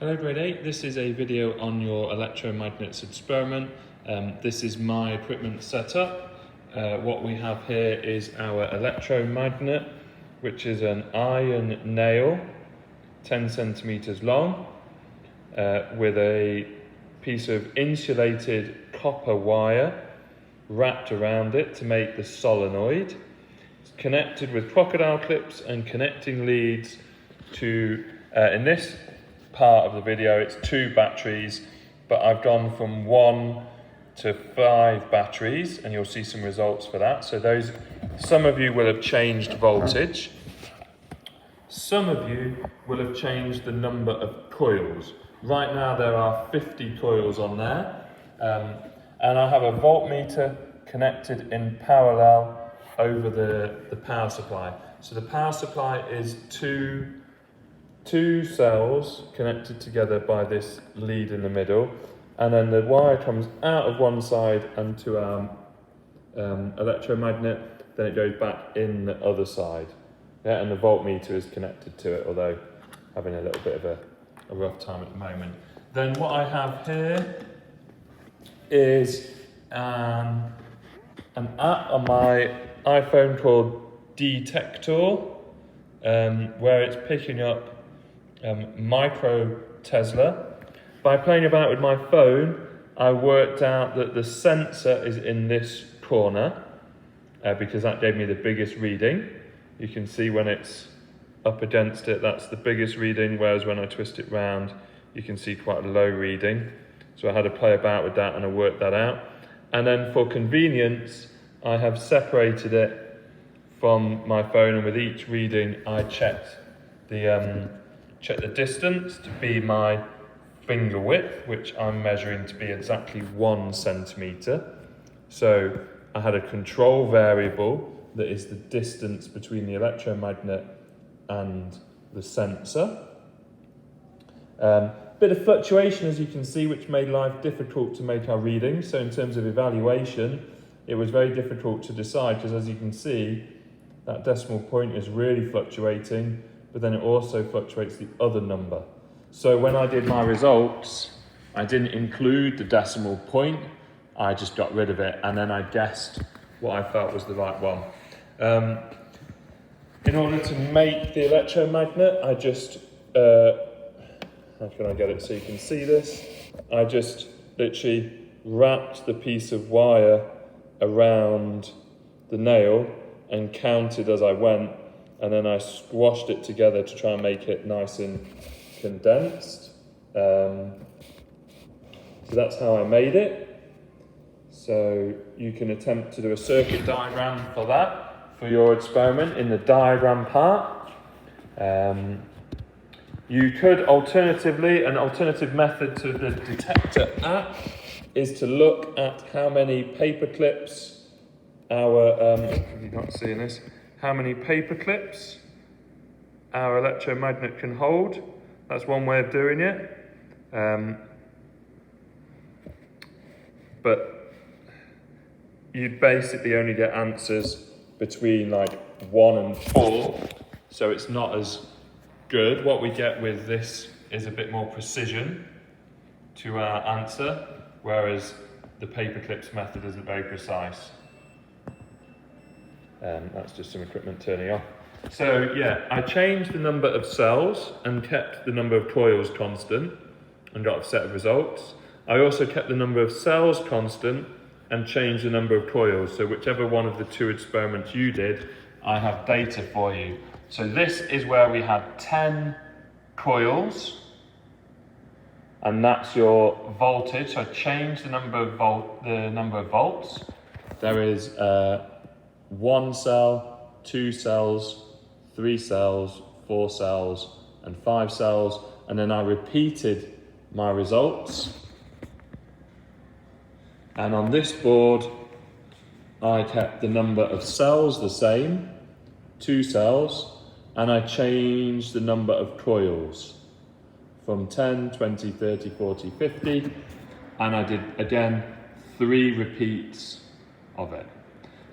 Hello grade 8, this is a video on your electromagnets experiment. This is my equipment setup. What we have here is our electromagnet, which is an iron nail, 10 centimeters long, with a piece of insulated copper wire wrapped around it to make the solenoid. It's connected with crocodile clips and connecting leads to, in this part of the video, it's 2 batteries, but I've gone from 1 to 5 batteries, and you'll see some results for that. So some of you will have changed voltage. Some of you will have changed the number of coils. Right now there are 50 coils on there, and I have a voltmeter connected in parallel over the power supply. So the power supply is two cells connected together by this lead in the middle, and then the wire comes out of one side and to our electromagnet, then it goes back in the other side. Yeah, and the voltmeter is connected to it, although having a little bit of a rough time at the moment. Then what I have here is an app on my iPhone called Detector, where it's picking up micro Tesla. By playing about with my phone, I worked out that the sensor is in this corner, because that gave me the biggest reading. You can see when it's up against it, that's the biggest reading, whereas when I twist it round, you can see quite a low reading. So I had to play about with that and I worked that out. And then for convenience, I have separated it from my phone, and with each reading I checked the distance to be my finger width, which I'm measuring to be exactly 1 centimeter. So I had a control variable that is the distance between the electromagnet and the sensor. Bit of fluctuation, as you can see, which made life difficult to make our readings. So in terms of evaluation, it was very difficult to decide, because as you can see, that decimal point is really fluctuating, but then it also fluctuates the other number. So when I did my results, I didn't include the decimal point, I just got rid of it, and then I guessed what I felt was the right one. In order to make the electromagnet, I just, how can I get it so you can see this? I just literally wrapped the piece of wire around the nail and counted as I went, and then I squashed it together to try and make it nice and condensed. So that's how I made it. So you can attempt to do a circuit diagram for that, for your experiment in the diagram part. You could alternatively, an alternative method to the detector app is to look at how many paper clips if you're not seeing this, how many paper clips our electromagnet can hold. That's one way of doing it. But you'd basically only get answers between like 1 and 4, so it's not as good. What we get with this is a bit more precision to our answer, whereas the paper clips method isn't very precise. That's just some equipment turning off. So yeah, I changed the number of cells and kept the number of coils constant and got a set of results. I also kept the number of cells constant and changed the number of coils. So whichever one of the 2 experiments you did, I have data for you. So this is where we had 10 coils, and that's your voltage. So I changed the number of volts. There is 1 cell, 2 cells, 3 cells, 4 cells, and 5 cells, and then I repeated my results. And on this board, I kept the number of cells the same, 2 cells, and I changed the number of coils from 10, 20, 30, 40, 50, and I did, again, 3 repeats of it.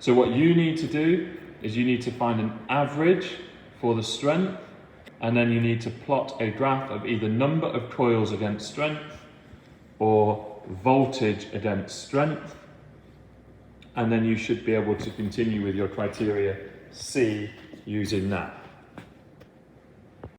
So what you need to do is you need to find an average for the strength and then you need to plot a graph of either number of coils against strength or voltage against strength, and then you should be able to continue with your criteria C using that.